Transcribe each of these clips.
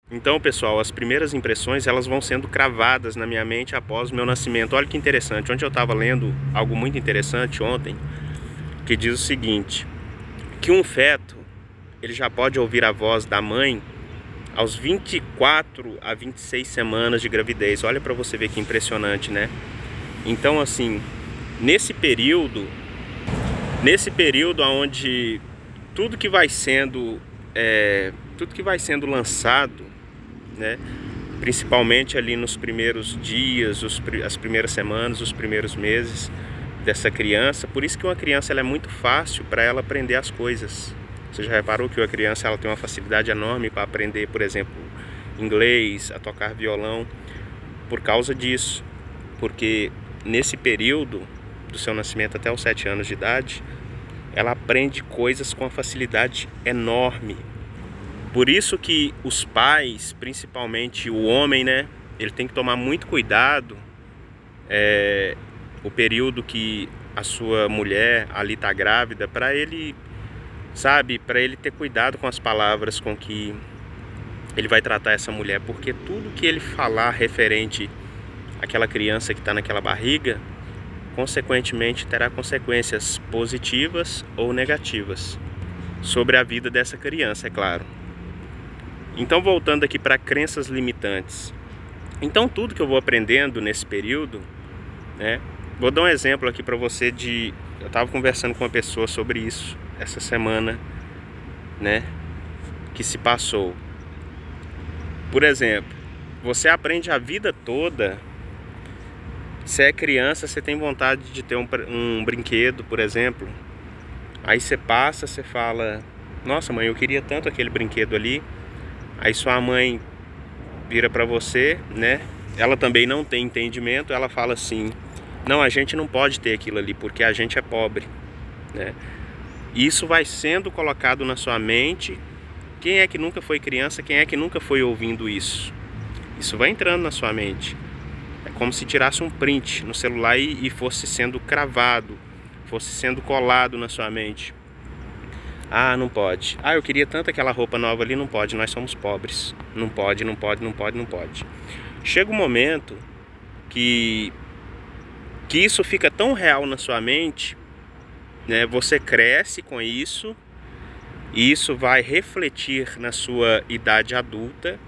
Então, pessoal, as primeiras impressões elas vão sendo cravadas na minha mente após o meu nascimento. Olha que interessante. Ontem eu estava lendo algo muito interessante ontem, que diz o seguinte, que um feto ele já pode ouvir a voz da mãe aos 24 a 26 semanas de gravidez. Olha para você ver que impressionante, né? Então, assim, nesse período onde tudo que vai sendo lançado, né, principalmente ali nos primeiros dias, as primeiras semanas, os primeiros meses dessa criança. Por isso que uma criança ela é muito fácil para ela aprender as coisas. Você já reparou que uma criança ela tem uma facilidade enorme para aprender, por exemplo, inglês, a tocar violão, por causa disso, porque nesse período do seu nascimento até os 7 anos de idade, ela aprende coisas com uma facilidade enorme. Por isso que os pais, principalmente o homem, né, ele tem que tomar muito cuidado o período que a sua mulher ali está grávida, para ele, sabe, para ele ter cuidado com as palavras com que ele vai tratar essa mulher, porque tudo que ele falar referente àquela criança que está naquela barriga, consequentemente terá consequências positivas ou negativas sobre a vida dessa criança, é claro. Então, voltando aqui para crenças limitantes. Então, tudo que eu vou aprendendo nesse período, né? Vou dar um exemplo aqui para você eu estava conversando com uma pessoa sobre isso essa semana, né? Que se passou. Por exemplo, você aprende a vida toda. Se é criança, você tem vontade de ter um brinquedo, por exemplo. Aí você passa, você fala: nossa mãe, eu queria tanto aquele brinquedo ali. Aí sua mãe vira para você, né? Ela também não tem entendimento, ela fala assim: não, a gente não pode ter aquilo ali porque a gente é pobre, né? Isso vai sendo colocado na sua mente. Quem é que nunca foi criança? Quem é que nunca foi ouvindo isso? Isso vai entrando na sua mente. É como se tirasse um print no celular e fosse sendo cravado, fosse sendo colado na sua mente. Ah, não pode. Ah, eu queria tanto aquela roupa nova ali, não pode, nós somos pobres. Não pode, não pode, não pode, não pode. Chega um momento que isso fica tão real na sua mente, né? Você cresce com isso, e isso vai refletir na sua idade adulta.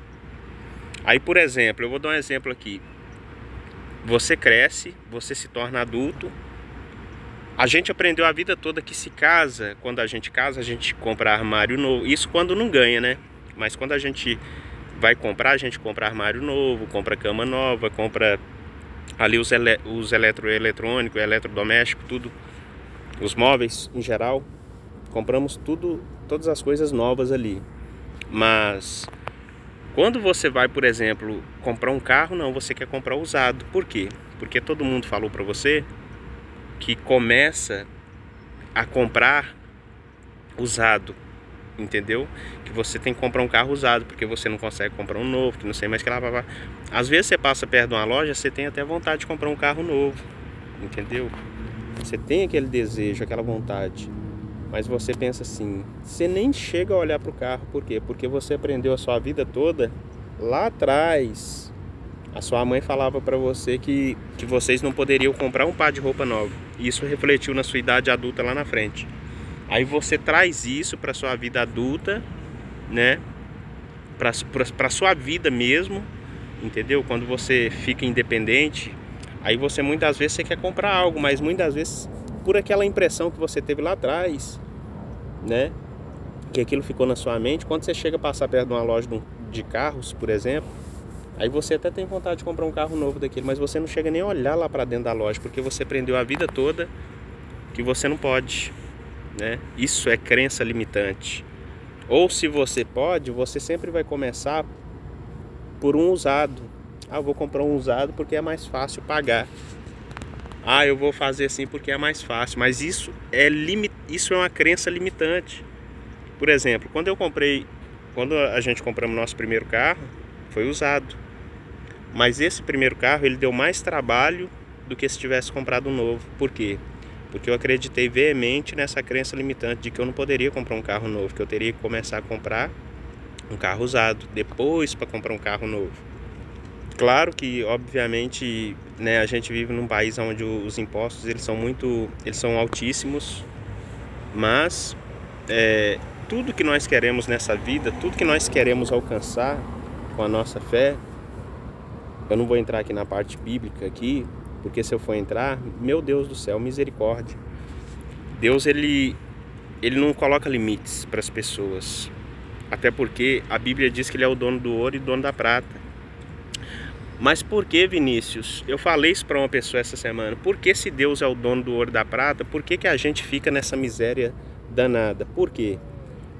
Aí, por exemplo, eu vou dar um exemplo aqui. Você cresce, você se torna adulto. A gente aprendeu a vida toda que se casa, quando a gente casa, a gente compra armário novo. Isso quando não ganha, né? Mas quando a gente vai comprar, a gente compra armário novo, compra cama nova, compra ali os eletrônicos, eletrodomésticos, tudo. Os móveis em geral. Compramos tudo, todas as coisas novas ali. Mas quando você vai, por exemplo, comprar um carro, não, você quer comprar usado. Por quê? Porque todo mundo falou pra você que começa a comprar usado, entendeu? Que você tem que comprar um carro usado, porque você não consegue comprar um novo, que não sei mais que lá. Às vezes você passa perto de uma loja, você tem até vontade de comprar um carro novo, entendeu? Você tem aquele desejo, aquela vontade, mas você pensa assim, você nem chega a olhar para o carro. Por quê? Porque você aprendeu a sua vida toda lá atrás. A sua mãe falava para você que vocês não poderiam comprar um par de roupa nova. E isso refletiu na sua idade adulta lá na frente. Aí você traz isso para sua vida adulta, né? Para sua vida mesmo, entendeu? Quando você fica independente, aí você muitas vezes você quer comprar algo, mas muitas vezes por aquela impressão que você teve lá atrás, né? Que aquilo ficou na sua mente. Quando você chega a passar perto de uma loja de carros, por exemplo, aí você até tem vontade de comprar um carro novo daquele, mas você não chega nem a olhar lá para dentro da loja, porque você aprendeu a vida toda que você não pode, né? Isso é crença limitante. Ou se você pode, você sempre vai começar por um usado. Ah, eu vou comprar um usado porque é mais fácil pagar. Ah, eu vou fazer assim porque é mais fácil. Mas isso é uma crença limitante. Por exemplo, quando a gente compramos nosso primeiro carro, foi usado. Mas esse primeiro carro, ele deu mais trabalho do que se tivesse comprado um novo. Por quê? Porque eu acreditei veemente nessa crença limitante de que eu não poderia comprar um carro novo, que eu teria que começar a comprar um carro usado, depois para comprar um carro novo. Claro que, obviamente, né, a gente vive num país onde os impostos eles são altíssimos, mas tudo que nós queremos nessa vida, tudo que nós queremos alcançar com a nossa fé, eu não vou entrar aqui na parte bíblica aqui, porque se eu for entrar, meu Deus do céu, misericórdia. Deus ele não coloca limites para as pessoas, até porque a Bíblia diz que ele é o dono do ouro e dono da prata. Mas por que, Vinícius? Eu falei isso para uma pessoa essa semana. Por que, se Deus é o dono do ouro e da prata, por que a gente fica nessa miséria danada? Por quê?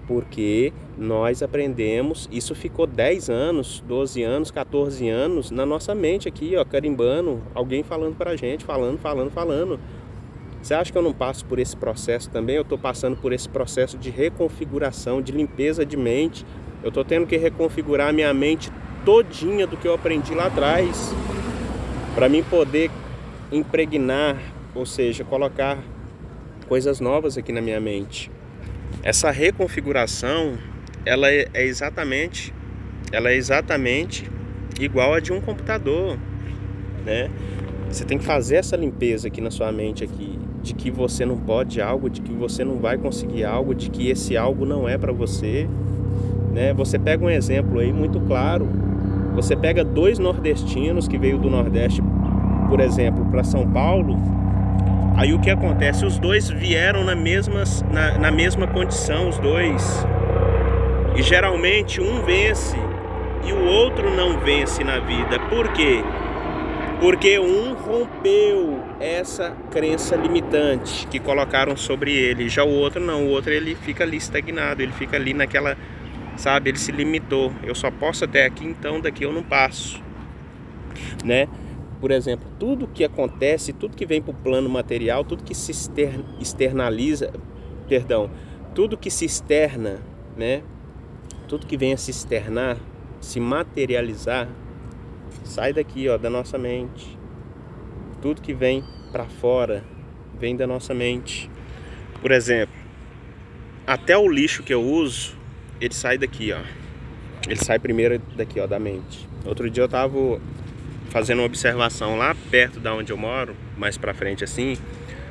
Porque nós aprendemos, isso ficou 10 anos, 12 anos, 14 anos na nossa mente aqui, ó, carimbando, alguém falando pra gente, falando. Você acha que eu não passo por esse processo também? Eu estou passando por esse processo de reconfiguração, de limpeza de mente. Eu estou tendo que reconfigurar a minha mente todinha do que eu aprendi lá atrás, para mim poder impregnar, ou seja, colocar coisas novas aqui na minha mente. Essa reconfiguração, ela é exatamente igual a de um computador, né? Você tem que fazer essa limpeza aqui na sua mente aqui, de que você não pode algo, de que você não vai conseguir algo, de que esse algo não é para você, né? Você pega um exemplo aí muito claro. Você pega 2 nordestinos que veio do Nordeste, por exemplo, para São Paulo. Aí o que acontece? Os dois vieram na mesma condição, os dois. E geralmente um vence e o outro não vence na vida. Por quê? Porque um rompeu essa crença limitante que colocaram sobre ele. Já o outro não, o outro ele fica ali estagnado, ele fica ali naquela... Sabe, ele se limitou. Eu só posso até aqui, então daqui eu não passo, né? Por exemplo, tudo que acontece, tudo que vem para o plano material, tudo que se externaliza, tudo que se externa, né? Tudo que vem a se externar, se materializar, sai daqui, ó, da nossa mente. Tudo que vem para fora vem da nossa mente. Por exemplo, até o lixo que eu uso, ele sai daqui, ó. Ele sai primeiro daqui, ó, da mente. Outro dia eu tava fazendo uma observação lá perto da onde eu moro, mais pra frente assim,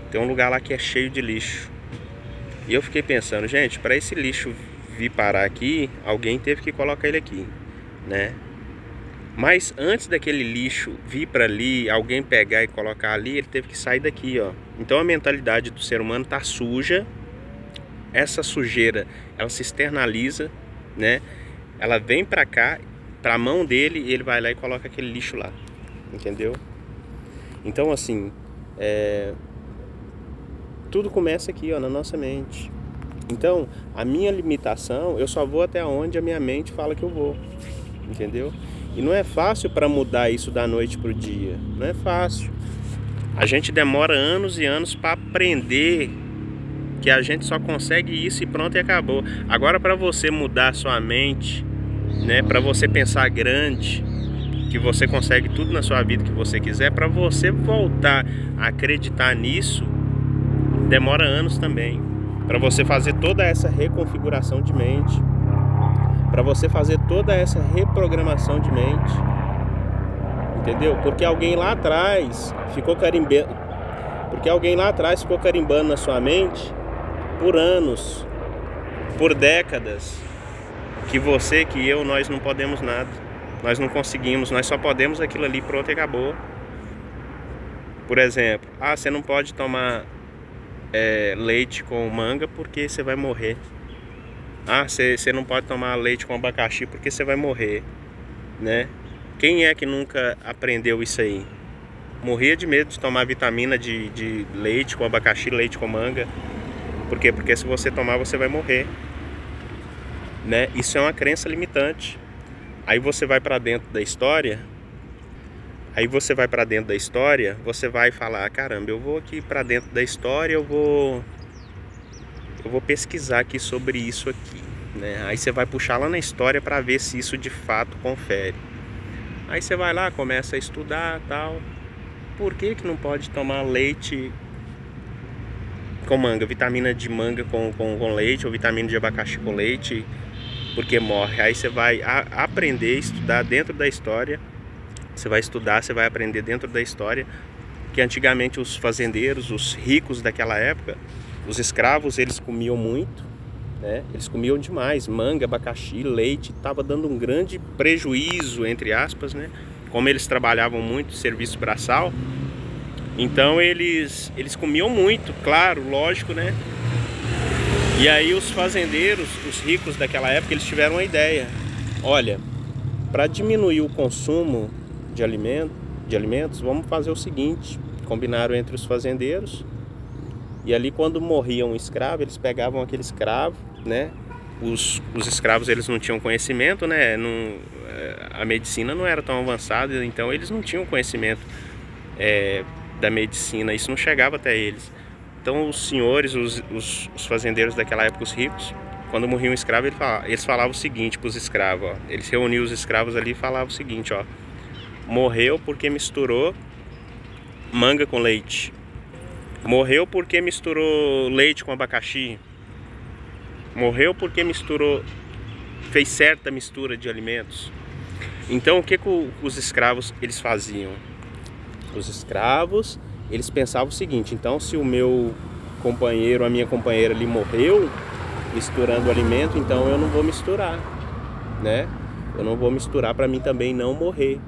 tem um lugar lá que é cheio de lixo. E eu fiquei pensando, gente, para esse lixo vir parar aqui, alguém teve que colocar ele aqui, né? Mas antes daquele lixo vir para ali, alguém pegar e colocar ali, ele teve que sair daqui, ó. Então a mentalidade do ser humano tá suja. Essa sujeira, ela se externaliza, né? Ela vem pra cá, pra mão dele, e ele vai lá e coloca aquele lixo lá, entendeu? Então assim, tudo começa aqui, ó, na nossa mente. Então, a minha limitação, eu só vou até onde a minha mente fala que eu vou, entendeu? E não é fácil para mudar isso da noite pro dia, não é fácil. A gente demora anos e anos para aprender que a gente só consegue isso e pronto, e acabou. Agora, para você mudar a sua mente, né, para você pensar grande, que você consegue tudo na sua vida que você quiser, para você voltar a acreditar nisso, demora anos também. Para você fazer toda essa reconfiguração de mente, para você fazer toda essa reprogramação de mente, entendeu? Porque alguém lá atrás ficou carimbando, na sua mente por anos, por décadas, que você, que eu, nós não podemos nada, nós não conseguimos, nós só podemos aquilo ali, pronto e acabou. Por exemplo, você não pode tomar leite com manga porque você vai morrer. Você não pode tomar leite com abacaxi porque você vai morrer, né? Quem é que nunca aprendeu isso aí? Morria de medo de tomar vitamina de leite com abacaxi, leite com manga. Por quê? Porque se você tomar, você vai morrer, né? Isso é uma crença limitante. Aí você vai para dentro da história. Você vai falar, caramba, eu vou aqui para dentro da história, eu vou pesquisar aqui sobre isso aqui, né? Aí você vai puxar lá na história para ver se isso de fato confere. Aí você vai lá, começa a estudar, tal. Por que não pode tomar leite com manga, vitamina de manga com leite, ou vitamina de abacaxi com leite? porque morre. Aí você vai aprender a estudar dentro da história, você vai estudar, você vai aprender dentro da história, que antigamente os fazendeiros, os ricos daquela época, os escravos, eles comiam muito, né? Eles comiam demais, manga, abacaxi, leite, estava dando um grande prejuízo, entre aspas, né? Como eles trabalhavam muito, serviço braçal, então eles comiam muito, claro, lógico, né? E aí os fazendeiros, os ricos daquela época, eles tiveram uma ideia. Olha, para diminuir o consumo de alimentos, vamos fazer o seguinte. Combinaram entre os fazendeiros, e ali quando morria um escravo, eles pegavam aquele escravo, né? Os escravos, eles não tinham conhecimento, né? A medicina não era tão avançada, então eles não tinham conhecimento da medicina, isso não chegava até eles. Então os senhores, os fazendeiros daquela época, os ricos, quando morria um escravo, eles falavam o seguinte para os escravos, ó, eles reuniam os escravos ali e falavam o seguinte, ó: morreu porque misturou manga com leite, morreu porque misturou leite com abacaxi, morreu porque fez certa mistura de alimentos. Então o que os escravos eles faziam? Os escravos, eles pensavam o seguinte: então se o meu companheiro, a minha companheira ali morreu misturando o alimento, então eu não vou misturar, né? Eu não vou misturar para mim também não morrer.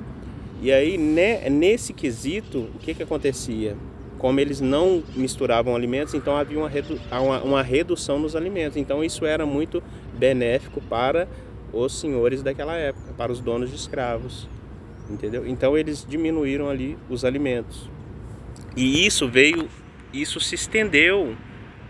E aí, né, nesse quesito, o que acontecia? Como eles não misturavam alimentos, então havia uma redução nos alimentos. Então isso era muito benéfico para os senhores daquela época, para os donos de escravos, entendeu? Então eles diminuíram ali os alimentos. E isso se estendeu,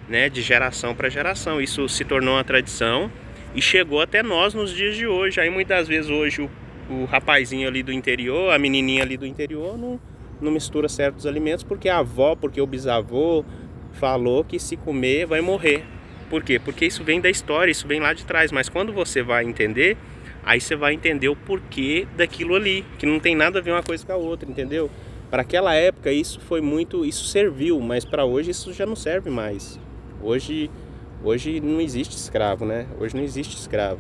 né, de geração para geração. Isso se tornou uma tradição e chegou até nós nos dias de hoje. Aí muitas vezes hoje o rapazinho ali do interior, a menininha ali do interior não mistura certos alimentos porque a avó, porque o bisavô falou que se comer vai morrer. Por quê? Porque isso vem da história, isso vem lá de trás. Mas quando você vai entender, aí você vai entender o porquê daquilo ali, que não tem nada a ver uma coisa com a outra, entendeu? Para aquela época isso serviu, mas para hoje isso já não serve mais. Hoje não existe escravo, né? Hoje não existe escravo.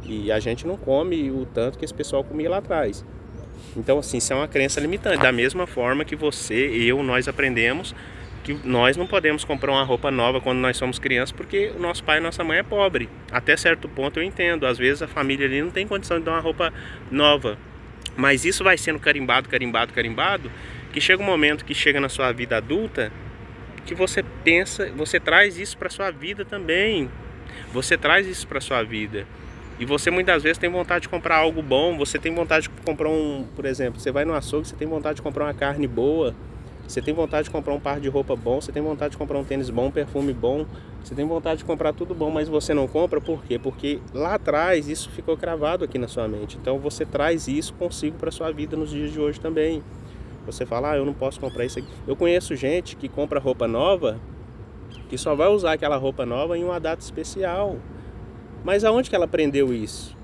E a gente não come o tanto que esse pessoal comia lá atrás. Então assim, isso é uma crença limitante. Da mesma forma que nós aprendemos que nós não podemos comprar uma roupa nova quando nós somos crianças, porque o nosso pai e nossa mãe é pobre. Até certo ponto eu entendo. Às vezes a família ali não tem condição de dar uma roupa nova. Mas isso vai sendo carimbado, que chega um momento que chega na sua vida adulta, que você pensa, você traz isso para sua vida também. Você traz isso para sua vida. E você muitas vezes tem vontade de comprar algo bom, você tem vontade de comprar por exemplo, você vai no açougue, você tem vontade de comprar uma carne boa, você tem vontade de comprar um par de roupa bom, você tem vontade de comprar um tênis bom, um perfume bom, você tem vontade de comprar tudo bom, mas você não compra, por quê? Porque lá atrás isso ficou cravado aqui na sua mente. Então você traz isso consigo para sua vida nos dias de hoje também. Você fala: eu não posso comprar isso aqui. Eu conheço gente que compra roupa nova, que só vai usar aquela roupa nova em uma data especial. Mas aonde que ela aprendeu isso?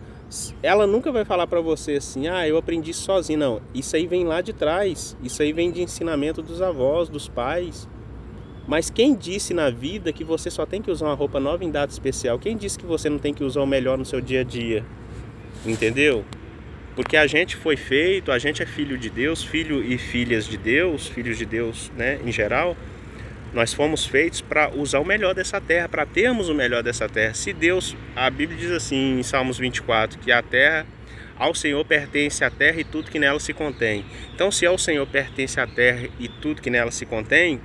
Ela nunca vai falar para você assim: eu aprendi isso sozinho. Não, isso aí vem lá de trás. Isso aí vem de ensinamento dos avós, dos pais. Mas quem disse na vida que você só tem que usar uma roupa nova em data especial? Quem disse que você não tem que usar o melhor no seu dia a dia? Entendeu? Porque a gente foi feito, a gente é filho de Deus, filho e filhas de Deus, filhos de Deus, né, em geral. Nós fomos feitos para usar o melhor dessa terra, para termos o melhor dessa terra. Se Deus, a Bíblia diz assim em Salmos 24, que a terra, ao Senhor pertence a terra e tudo que nela se contém. Então se ao Senhor pertence a terra e tudo que nela se contém,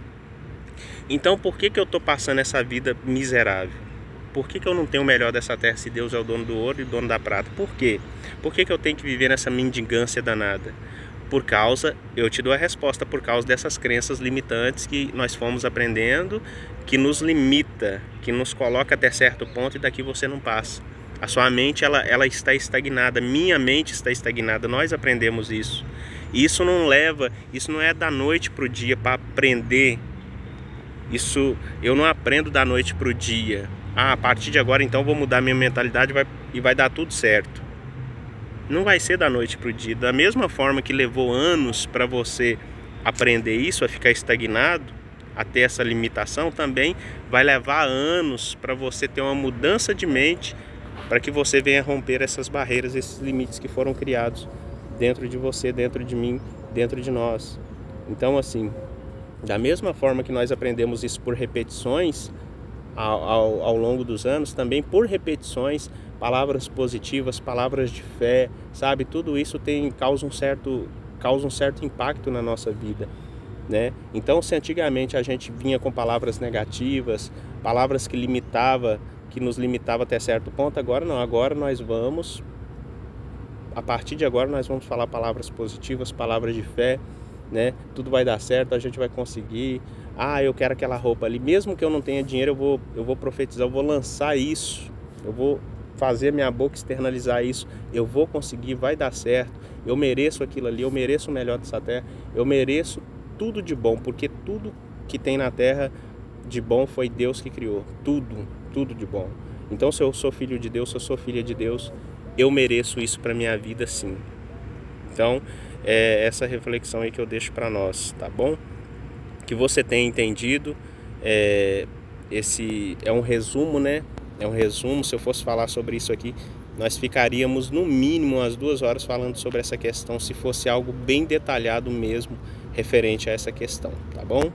então por que eu estou passando essa vida miserável? Por que eu não tenho o melhor dessa terra se Deus é o dono do ouro e o dono da prata? Por quê? Por que eu tenho que viver nessa mendigância danada? Eu te dou a resposta, por causa dessas crenças limitantes que nós fomos aprendendo, que nos limita, que nos coloca até certo ponto e daqui você não passa. A sua mente ela está estagnada, minha mente está estagnada, nós aprendemos isso. E isso não é da noite para o dia para aprender. Eu não aprendo da noite para o dia. A partir de agora então vou mudar minha mentalidade e vai dar tudo certo. Não vai ser da noite para o dia. Da mesma forma que levou anos para você aprender isso, a ficar estagnado, a ter essa limitação, também vai levar anos para você ter uma mudança de mente para que você venha romper essas barreiras, esses limites que foram criados dentro de você, dentro de mim, dentro de nós. Então, assim, da mesma forma que nós aprendemos isso por repetições ao longo dos anos, também por repetições, palavras positivas, palavras de fé, sabe? Tudo isso causa um certo impacto na nossa vida, né? Então, se antigamente a gente vinha com palavras negativas, palavras que nos limitava até certo ponto, agora não, a partir de agora nós vamos falar palavras positivas, palavras de fé, né? Tudo vai dar certo, a gente vai conseguir. Eu quero aquela roupa ali, mesmo que eu não tenha dinheiro, eu vou profetizar, eu vou lançar isso, eu vou fazer minha boca externalizar isso, eu vou conseguir, vai dar certo, eu mereço aquilo ali, eu mereço o melhor dessa terra, eu mereço tudo de bom, porque tudo que tem na terra de bom foi Deus que criou, tudo de bom. Então, se eu sou filho de Deus, se eu sou filha de Deus, eu mereço isso para minha vida, sim. Então, é essa reflexão aí que eu deixo para nós, tá bom? Que você tenha entendido. Esse é um resumo, né? É um resumo. Se eu fosse falar sobre isso aqui, nós ficaríamos no mínimo umas 2 horas falando sobre essa questão, se fosse algo bem detalhado mesmo referente a essa questão, tá bom?